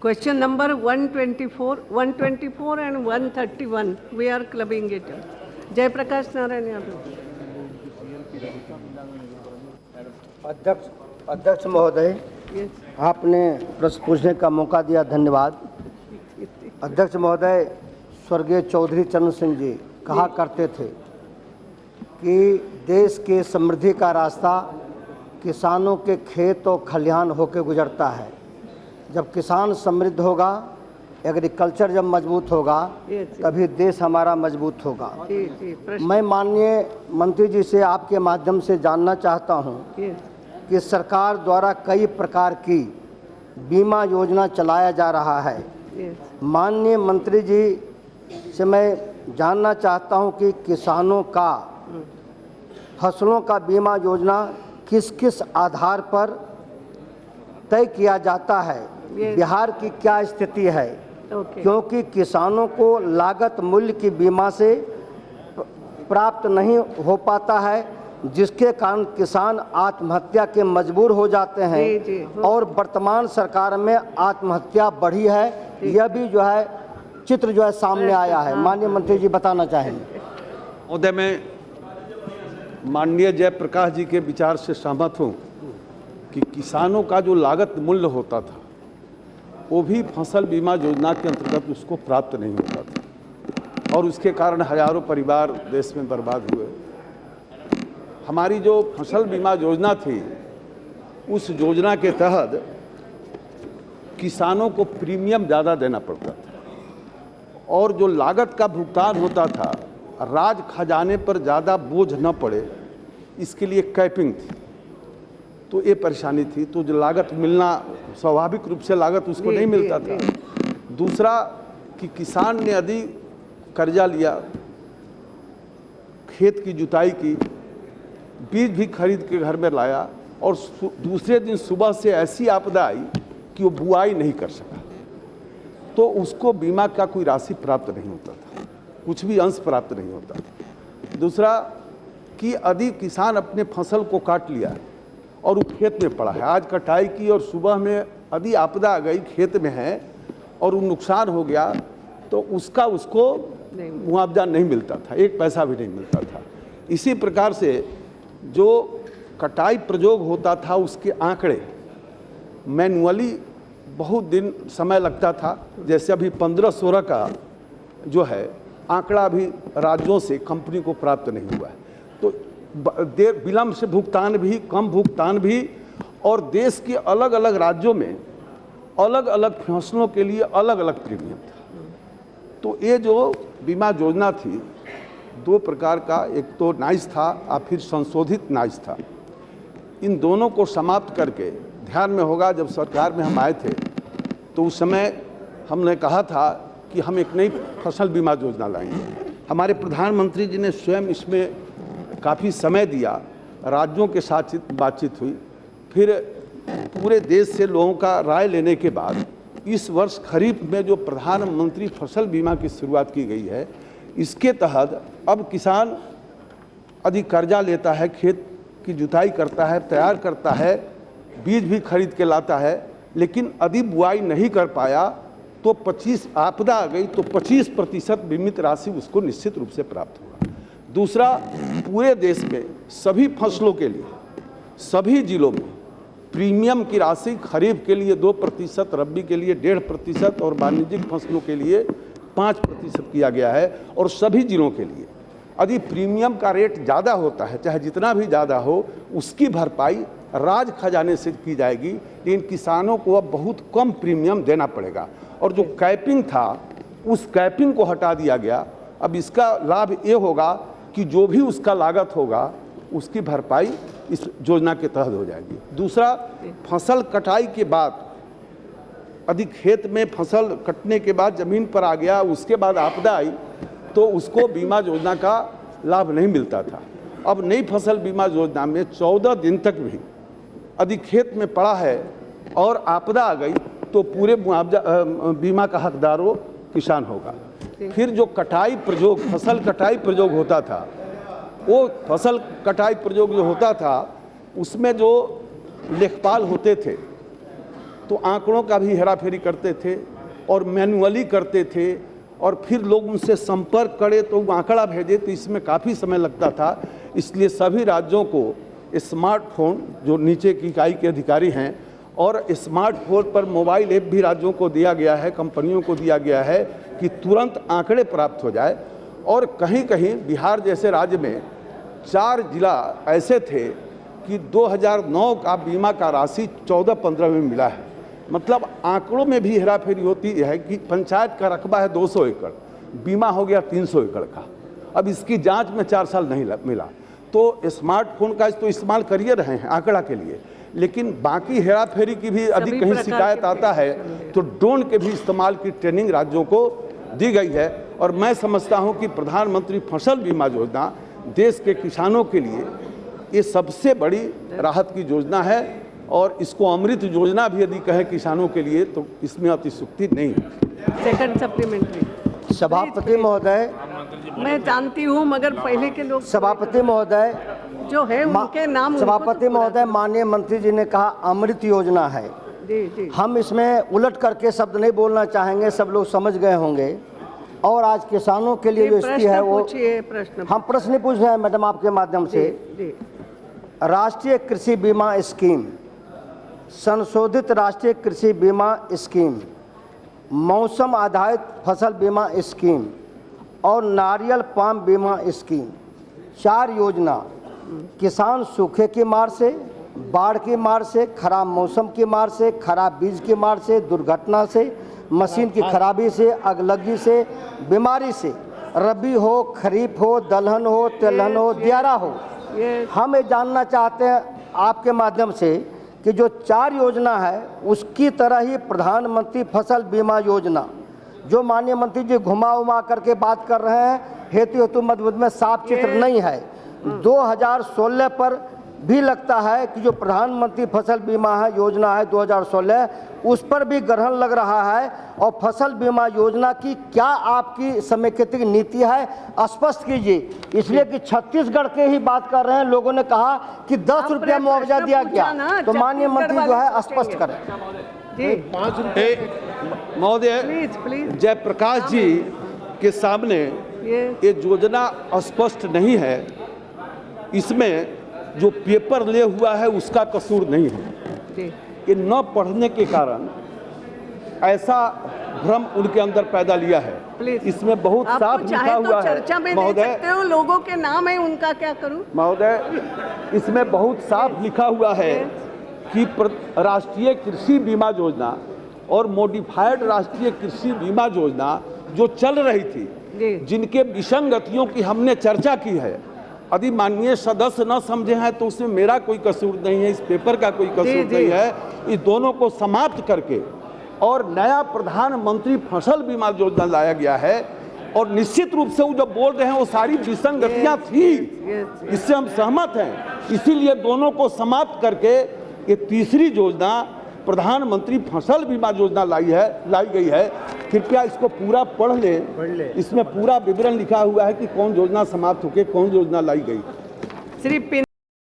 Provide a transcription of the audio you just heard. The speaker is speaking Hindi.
Question number 124 and 131. We are clubbing it. Jayaprakash Narayan Yadav. अध्यक्ष महोदय, Yes. आपने प्रश्न पूछने का मौका दिया, धन्यवाद। अध्यक्ष महोदय, स्वर्गीय चौधरी चरण सिंह जी कहा करते थे कि देश के समृद्धि का रास्ता किसानों के खेत और खलिहान होकर गुजरता है। जब किसान समृद्ध होगा, एग्रीकल्चर जब मजबूत होगा, तभी देश हमारा मजबूत होगा। मैं माननीय मंत्री जी से आपके माध्यम से जानना चाहता हूं कि सरकार द्वारा कई प्रकार की बीमा योजना चलाया जा रहा है। माननीय मंत्री जी से मैं जानना चाहता हूं कि किसानों का फसलों का बीमा योजना किस किस आधार पर तय किया जाता है, बिहार की क्या स्थिति है? क्योंकि किसानों को लागत मूल्य की बीमा से प्राप्त नहीं हो पाता है, जिसके कारण किसान आत्महत्या के मजबूर हो जाते हैं और वर्तमान सरकार में आत्महत्या बढ़ी है। यह भी जो है चित्र जो है सामने आया है। माननीय मंत्री जी बताना चाहेंगे। महोदय, मैं माननीय जयप्रकाश जी के विचार से सहमत हूँ कि किसानों का जो लागत मूल्य होता था वो भी फसल बीमा योजना के अंतर्गत उसको प्राप्त नहीं होता था और उसके कारण हजारों परिवार देश में बर्बाद हुए। हमारी जो फसल बीमा योजना थी, उस योजना के तहत किसानों को प्रीमियम ज़्यादा देना पड़ता था और जो लागत का भुगतान होता था राज खजाने पर ज़्यादा बोझ न पड़े, इसके लिए कैपिंग थी। तो ये परेशानी थी। तो जो लागत मिलना, स्वाभाविक रूप से लागत उसको नहीं मिलता था। दूसरा कि किसान ने यदि कर्जा लिया, खेत की जुताई की, बीज भी खरीद के घर में लाया और दूसरे दिन सुबह से ऐसी आपदा आई कि वो बुआई नहीं कर सका, तो उसको बीमा का कोई राशि प्राप्त नहीं होता था, कुछ भी अंश प्राप्त नहीं होता। दूसरा कि यदि किसान अपने फसल को काट लिया और वो खेत में पड़ा है, आज कटाई की और सुबह में यदि आपदा आ गई, खेत में है और वो नुकसान हो गया, तो उसका उसको मुआवजा नहीं मिलता था, एक पैसा भी नहीं मिलता था। इसी प्रकार से जो कटाई प्रयोग होता था उसके आंकड़े मैनुअली बहुत दिन समय लगता था। जैसे अभी 15-16 का जो है आंकड़ा भी राज्यों से कंपनी को प्राप्त नहीं हुआ है। तो देर विलम्ब से भुगतान भी, कम भुगतान भी, और देश के अलग अलग राज्यों में अलग अलग फसलों के लिए अलग अलग प्रीमियम था। तो ये जो बीमा योजना थी, दो प्रकार का, एक तो नाइस था और फिर संशोधित नाइस था। इन दोनों को समाप्त करके, ध्यान में होगा जब सरकार में हम आए थे तो उस समय हमने कहा था कि हम एक नई फसल बीमा योजना लाएंगे। हमारे प्रधानमंत्री जी ने स्वयं इसमें काफ़ी समय दिया, राज्यों के साथ बातचीत हुई, फिर पूरे देश से लोगों का राय लेने के बाद इस वर्ष खरीफ में जो प्रधानमंत्री फसल बीमा की शुरुआत की गई है, इसके तहत अब किसान यदि कर्जा लेता है, खेत की जुताई करता है, तैयार करता है, बीज भी खरीद के लाता है, लेकिन यदि बुआई नहीं कर पाया तो 25 आपदा आ गई तो 25% बीमित राशि उसको निश्चित रूप से प्राप्त होगा। दूसरा, पूरे देश में सभी फसलों के लिए सभी जिलों में प्रीमियम की राशि खरीफ के लिए 2%, रबी के लिए 1.5% और वाणिज्यिक फसलों के लिए 5% किया गया है। और सभी जिलों के लिए यदि प्रीमियम का रेट ज़्यादा होता है, चाहे जितना भी ज़्यादा हो, उसकी भरपाई राज खजाने से की जाएगी, लेकिन किसानों को अब बहुत कम प्रीमियम देना पड़ेगा। और जो कैपिंग था, उस कैपिंग को हटा दिया गया। अब इसका लाभ ये होगा कि जो भी उसका लागत होगा उसकी भरपाई इस योजना के तहत हो जाएगी। दूसरा, फसल कटाई के बाद यदि खेत में फसल कटने के बाद ज़मीन पर आ गया, उसके बाद आपदा आई, तो उसको बीमा योजना का लाभ नहीं मिलता था। अब नई फसल बीमा योजना में 14 दिन तक भी यदि खेत में पड़ा है और आपदा आ गई तो पूरे मुआवजा बीमा का हकदार वो किसान होगा। फिर जो कटाई प्रयोग, फसल कटाई प्रयोग होता था, वो फसल कटाई प्रयोग जो होता था उसमें जो लेखपाल होते थे तो आंकड़ों का भी हेराफेरी करते थे और मैनुअली करते थे, और फिर लोग उनसे संपर्क करे तो वो आंकड़ा भेजे, तो इसमें काफ़ी समय लगता था। इसलिए सभी राज्यों को स्मार्टफोन, जो नीचे की इकाई के अधिकारी हैं, और स्मार्टफोन पर मोबाइल ऐप भी राज्यों को दिया गया है, कंपनियों को दिया गया है कि तुरंत आंकड़े प्राप्त हो जाए। और कहीं कहीं बिहार जैसे राज्य में 4 जिला ऐसे थे कि 2009 का बीमा का राशि 14-15 में मिला है। मतलब आंकड़ों में भी हेराफेरी होती है कि पंचायत का रकबा है 200 एकड़, बीमा हो गया 300 एकड़ का। अब इसकी जांच में 4 साल नहीं मिला। तो स्मार्टफोन का तो इस्तेमाल करिए रहे हैं आंकड़ा के लिए, लेकिन बाकी हेराफेरी की भी यदि कहीं शिकायत आता है तो ड्रोन के भी इस्तेमाल की ट्रेनिंग राज्यों को दी गई है। और मैं समझता हूं कि प्रधानमंत्री फसल बीमा योजना देश के किसानों के लिए ये सबसे बड़ी राहत की योजना है, और इसको अमृत योजना भी यदि कहें किसानों के लिए तो इसमें अतिशयोक्ति नहीं है। Second supplementary. सभापति महोदय, मैं जानती हूँ, मगर पहले के लोग सभापति महोदय, जो है उनके नाम उनको सभापति तो महोदय, माननीय मंत्री जी ने कहा अमृत योजना है। जी जी। हम इसमें उलट करके शब्द नहीं बोलना चाहेंगे, सब लोग समझ गए होंगे। और आज किसानों के लिए जो स्थिति है वो प्रश्न हम प्रश्न पूछ रहे हैं मैडम आपके माध्यम से। जी। राष्ट्रीय कृषि बीमा स्कीम, संशोधित राष्ट्रीय कृषि बीमा स्कीम, मौसम आधारित फसल बीमा स्कीम और नारियल पाम बीमा स्कीम, 4 योजना किसान सूखे की मार से, बाढ़ की मार से, खराब मौसम की मार से, खराब बीज की मार से, दुर्घटना से, मशीन की खराबी से, अगलगी से, बीमारी से, रबी हो, खरीफ हो, दलहन हो, तिलहन हो, दियारा हो। हम ये जानना चाहते हैं आपके माध्यम से कि जो 4 योजना है उसकी तरह ही प्रधानमंत्री फसल बीमा योजना, जो माननीय मंत्री जी घुमा उमा करके बात कर रहे हैं, हेतु मध्य में साफ चित्र नहीं है। 2016 पर भी लगता है कि जो प्रधानमंत्री फसल बीमा है योजना है 2016, उस पर भी ग्रहण लग रहा है। और फसल बीमा योजना की क्या आपकी समेकित नीति है, स्पष्ट कीजिए। इसलिए कि छत्तीसगढ़ के ही बात कर रहे हैं, लोगों ने कहा कि 10 रुपया मुआवजा दिया गया, तो माननीय मंत्री जो है स्पष्ट करें। महोदय, जयप्रकाश जी के सामने ये योजना स्पष्ट नहीं है, इसमें जो पेपर ले हुआ है उसका कसूर नहीं है। ये न पढ़ने के कारण ऐसा भ्रम उनके अंदर पैदा लिया है। इसमें बहुत साफ लिखा हुआ है महोदय, लोगों के नाम है, उनका क्या करूं महोदय, इसमें बहुत साफ लिखा हुआ है कि राष्ट्रीय कृषि बीमा योजना और मॉडिफाइड राष्ट्रीय कृषि बीमा योजना जो चल रही थी, जिनके विसंगतियों की हमने चर्चा की है, यदि माननीय सदस्य न समझे हैं तो उसमें मेरा कोई कसूर नहीं है, इस पेपर का कोई कसूर नहीं है। इस दोनों को समाप्त करके और नया प्रधानमंत्री फसल बीमा योजना लाया गया है। और निश्चित रूप से वो जो बोल रहे हैं वो सारी विसंगतियां थी, इससे हम सहमत हैं। इसीलिए दोनों को समाप्त करके ये तीसरी योजना प्रधानमंत्री फसल बीमा योजना लाई गई है। कृपया इसको पूरा पढ़ ले, इसमें पूरा विवरण लिखा हुआ है कि कौन योजना समाप्त होकर कौन योजना लाई गई। श्री